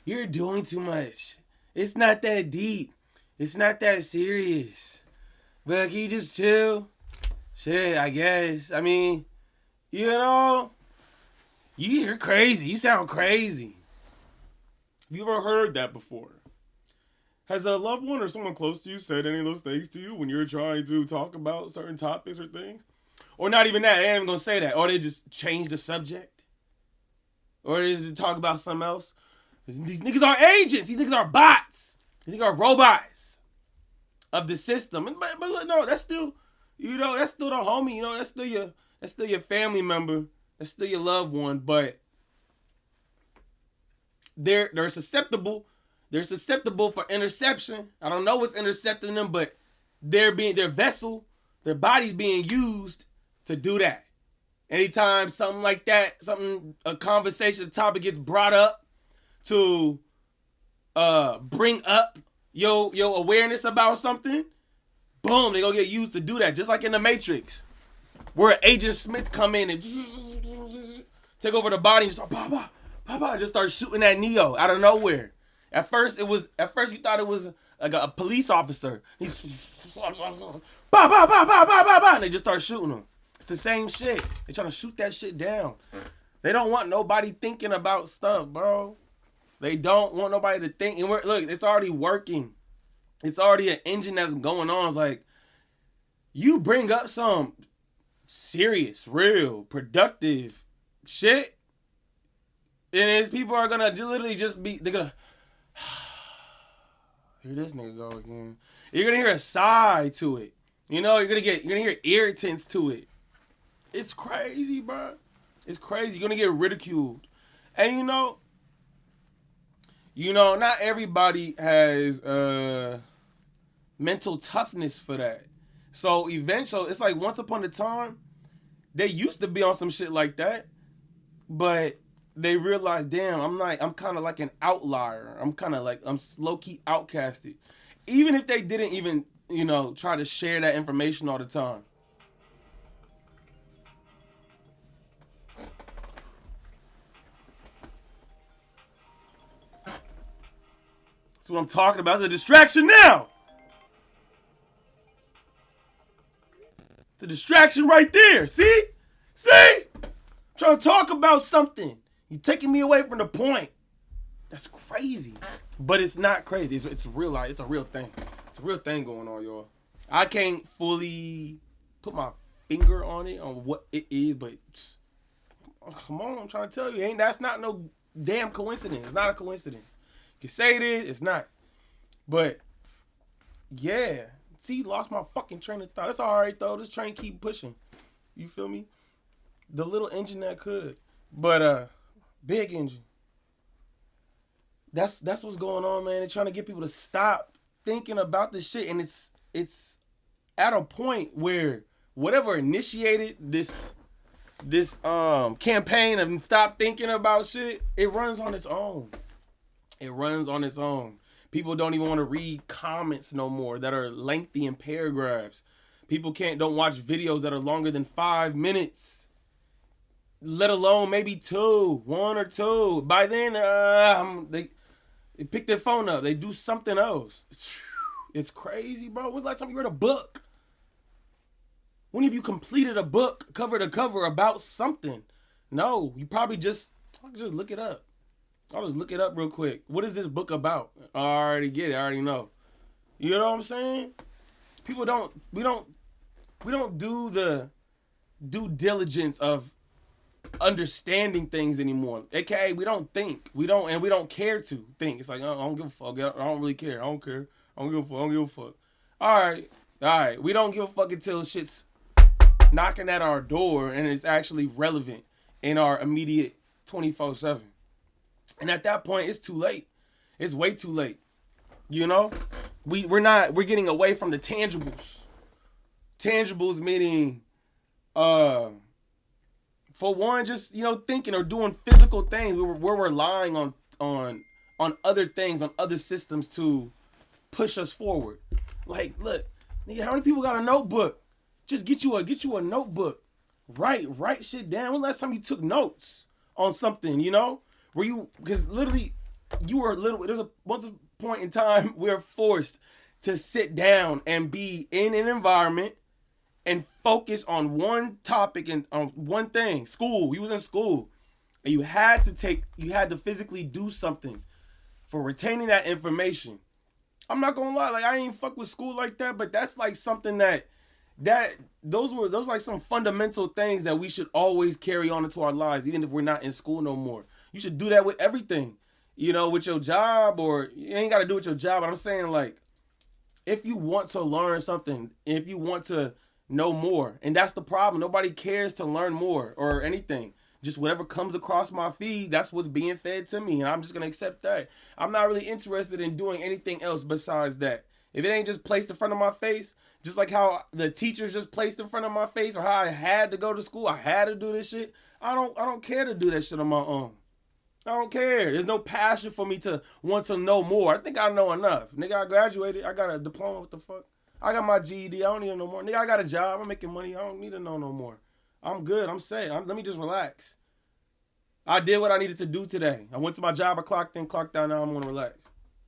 You're doing too much. It's not that deep. It's not that serious. But can you just chill? Shit, I guess. I mean, you know, you're crazy. You sound crazy. You ever heard that before? Has a loved one or someone close to you said any of those things to you when you're trying to talk about certain topics or things? Or not even that. They ain't even gonna say that. Or they just change the subject. Or they just talk about something else. These niggas are agents. These niggas are bots. These niggas are robots of the system. But look, no, that's still, that's still the homie. That's still your family member. That's still your loved one. But they're susceptible. They're susceptible for interception. I don't know what's intercepting them, but their vessel, their body's being used to do that. Anytime something like that, a conversation, a topic gets brought up to bring up your awareness about something, boom, they gonna get used to do that. Just like in the Matrix, where Agent Smith come in and take over the body and just start, and just start shooting at Neo out of nowhere. At first you thought it was like a police officer. He's and they just start shooting him. It's the same shit. They trying to shoot that shit down. They don't want nobody thinking about stuff, bro. They don't want nobody to think. And look, it's already working. It's already an engine that's going on. It's like, you bring up some serious, real, productive shit, and people are gonna literally just be, they're gonna, here this nigga go again. You're gonna hear a sigh to it. You're gonna hear irritants to it. It's crazy, bro. It's crazy. You're gonna get ridiculed. And not everybody has mental toughness for that. So eventually, it's like once upon a time, they used to be on some shit like that, but they realized, damn, I'm kind of like an outlier. I'm low-key outcasted. Even if they didn't even, try to share that information all the time. That's what I'm talking about. It's a distraction now. It's a distraction right there. See? I'm trying to talk about something. You're taking me away from the point. That's crazy. But it's not crazy. It's real life. It's a real thing. It's a real thing going on, y'all. I can't fully put my finger on it, on what it is, but come on, I'm trying to tell you. That's not no damn coincidence. It's not a coincidence. You say it is, it's not. But, yeah. See, lost my fucking train of thought. It's all right, though. This train keep pushing. You feel me? The little engine that could. But, big engine. That's what's going on, man. They're trying to get people to stop thinking about this shit. And it's at a point where whatever initiated this campaign of stop thinking about shit, it runs on its own. It runs on its own. People don't even want to read comments no more that are lengthy in paragraphs. People don't watch videos that are longer than 5 minutes. Let alone maybe 1 or 2. By then, they pick their phone up. They do something else. It's crazy, bro. When's the last time you read a book? When have you completed a book cover to cover about something? No, you probably just look it up. I'll just look it up real quick. What is this book about? I already get it. I already know. You know what I'm saying? We don't do the due diligence of understanding things anymore. AKA, we don't think. We don't care to think. It's like, I don't give a fuck. I don't really care. I don't care. I don't give a fuck. All right. We don't give a fuck until shit's knocking at our door and it's actually relevant in our immediate 24/7. And at that point, it's too late. It's way too late. We're getting away from the tangibles. Tangibles meaning, for one, just, thinking or doing physical things. We're relying on other things, on other systems to push us forward. Like, look, nigga, how many people got a notebook? Just get you a notebook. Write shit down. When last time you took notes on something, because literally there's a once a point in time we're forced to sit down and be in an environment and focus on one topic and on one thing. School. You was in school. And you had to physically do something for retaining that information. I'm not gonna lie, like I ain't fuck with school like that, but that's like something that those like some fundamental things that we should always carry on into our lives, even if we're not in school no more. You should do that with everything, with your job, or you ain't gotta do it with your job. But I'm saying, like, if you want to learn something, if you want to know more, and that's the problem. Nobody cares to learn more or anything. Just whatever comes across my feed, that's what's being fed to me, and I'm just gonna accept that. I'm not really interested in doing anything else besides that. If it ain't just placed in front of my face, just like how the teachers just placed in front of my face, or how I had to go to school, I had to do this shit. I don't care to do that shit on my own. I don't care. There's no passion for me to want to know more. I think I know enough. Nigga, I graduated. I got a diploma. What the fuck? I got my GED. I don't need to know more. Nigga, I got a job. I'm making money. I don't need to know no more. I'm good. I'm set. Let me just relax. I did what I needed to do today. I went to my job. I clocked in, clocked out. Now I'm going to relax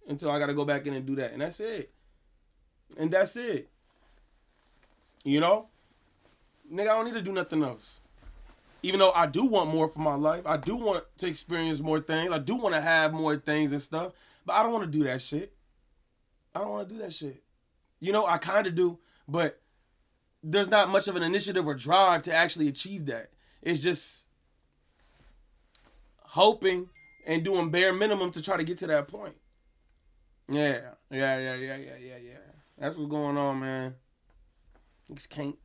until I got to go back in and do that. And that's it. And that's it. Nigga, I don't need to do nothing else. Even though I do want more for my life. I do want to experience more things. I do want to have more things and stuff. But I don't want to do that shit. I don't want to do that shit. I kind of do. But there's not much of an initiative or drive to actually achieve that. It's just hoping and doing bare minimum to try to get to that point. Yeah. That's what's going on, man. Niggas can't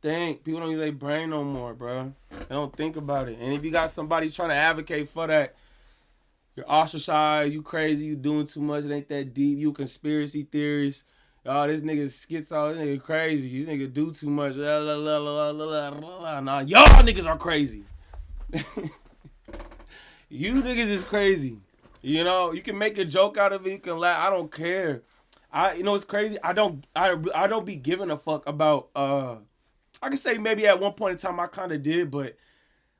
think. People don't use their brain no more, bro. They don't think about it. And if you got somebody trying to advocate for that, you're ostracized, you crazy, you doing too much, it ain't that deep, you conspiracy theories. Oh, this nigga schizo, this nigga crazy, this nigga do too much. Nah, y'all niggas are crazy. You niggas is crazy. You can make a joke out of it, you can laugh. I don't care. It's crazy. I don't be giving a fuck about I can say maybe at one point in time I kind of did, but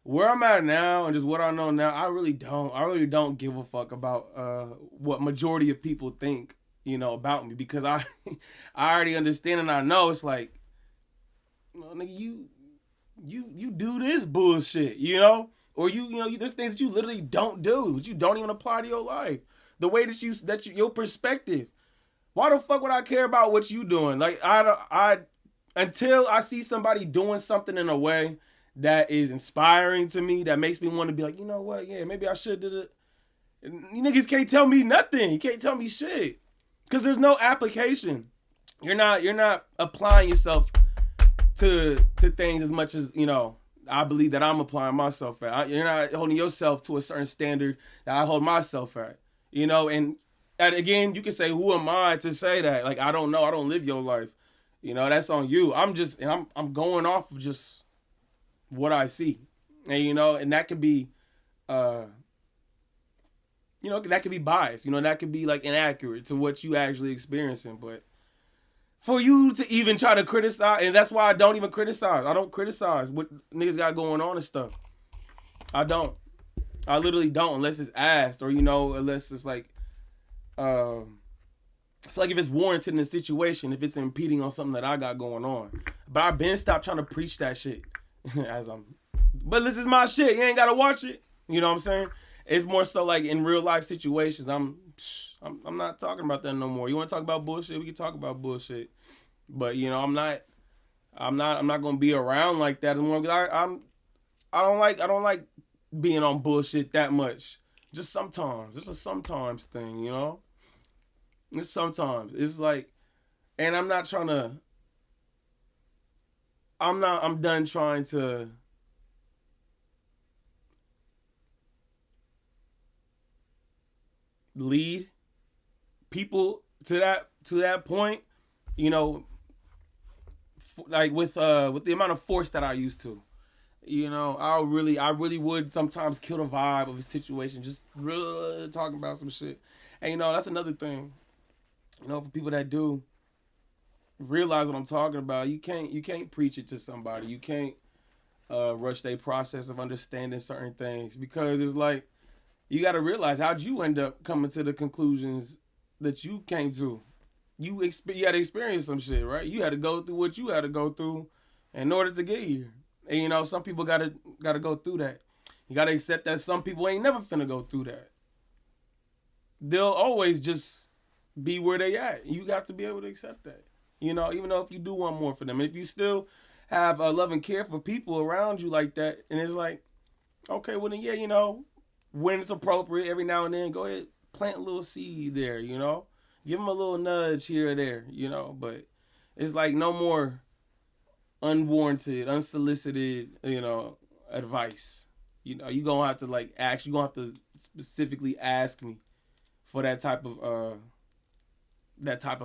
where I'm at now and just what I know now, I really don't give a fuck about what majority of people think, about me, because I already understand and I know it's like, nigga, you do this bullshit, or there's things that you literally don't do, but you don't even apply to your life. The way that your perspective. Why the fuck would I care about what you doing? Like until I see somebody doing something in a way that is inspiring to me, that makes me want to be like, you know what? Yeah, maybe I should do it. You niggas can't tell me nothing. You can't tell me shit, because there's no application. You're not applying yourself to things as much as I believe that I'm applying myself at. You're not holding yourself to a certain standard that I hold myself at. And again, you can say, who am I to say that? Like, I don't know. I don't live your life. That's on you. I'm going off of just what I see. And, and that could be, that could be biased. That could be like inaccurate to what you actually experiencing. But for you to even try to criticize, and that's why I don't even criticize. I don't criticize what niggas got going on and stuff. I don't. I literally don't, unless it's asked, or, unless it's like, I feel like if it's warranted in a situation, if it's impeding on something that I got going on. But I've been stopped trying to preach that shit. But this is my shit. You ain't gotta watch it. You know what I'm saying? It's more so like in real life situations. I'm not talking about that no more. You want to talk about bullshit? We can talk about bullshit. But I'm not gonna be around like that anymore. I don't like being on bullshit that much. Just sometimes. It's a sometimes thing, It's sometimes. It's like, and I'm done trying to lead people to that point, like with the amount of force that I used to. I really would sometimes kill the vibe of a situation, just really talking about some shit. And that's another thing. For people that do realize what I'm talking about, you can't preach it to somebody. You can't rush their process of understanding certain things, because it's like, you got to realize how'd you end up coming to the conclusions that you came to. You had to experience some shit, right? You had to go through what you had to go through in order to get here. And you know, some people gotta go through that. You gotta accept that some people ain't never finna go through that. They'll always just be where they at. You got to be able to accept that. You know, even though if you do want more for them, and if you still have a love and care for people around you like that, and it's like, okay, well then, yeah, you know, when it's appropriate, every now and then, go ahead, plant a little seed there, you know, give them a little nudge here or there, you know, but it's like no more unwarranted, unsolicited, you know, advice. You know, you gonna have to like ask. You gonna have to specifically ask me for that type of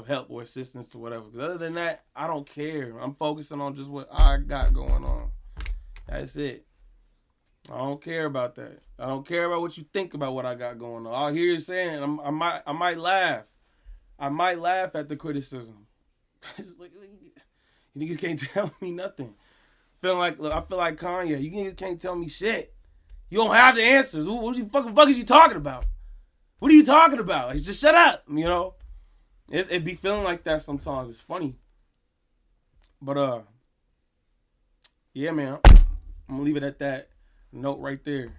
help or assistance or whatever. Because other than that, I don't care. I'm focusing on just what I got going on. That's it. I don't care about that. I don't care about what you think about what I got going on. I'll hear you saying, I might laugh. I might laugh at the criticism. It's like, you niggas can't tell me nothing. I feel like Kanye. You niggas can't tell me shit. You don't have the answers. What the fuck is you talking about? What are you talking about? Like, just shut up, you know? It be feeling like that sometimes. It's funny. But, yeah, man. I'm going to leave it at that note right there.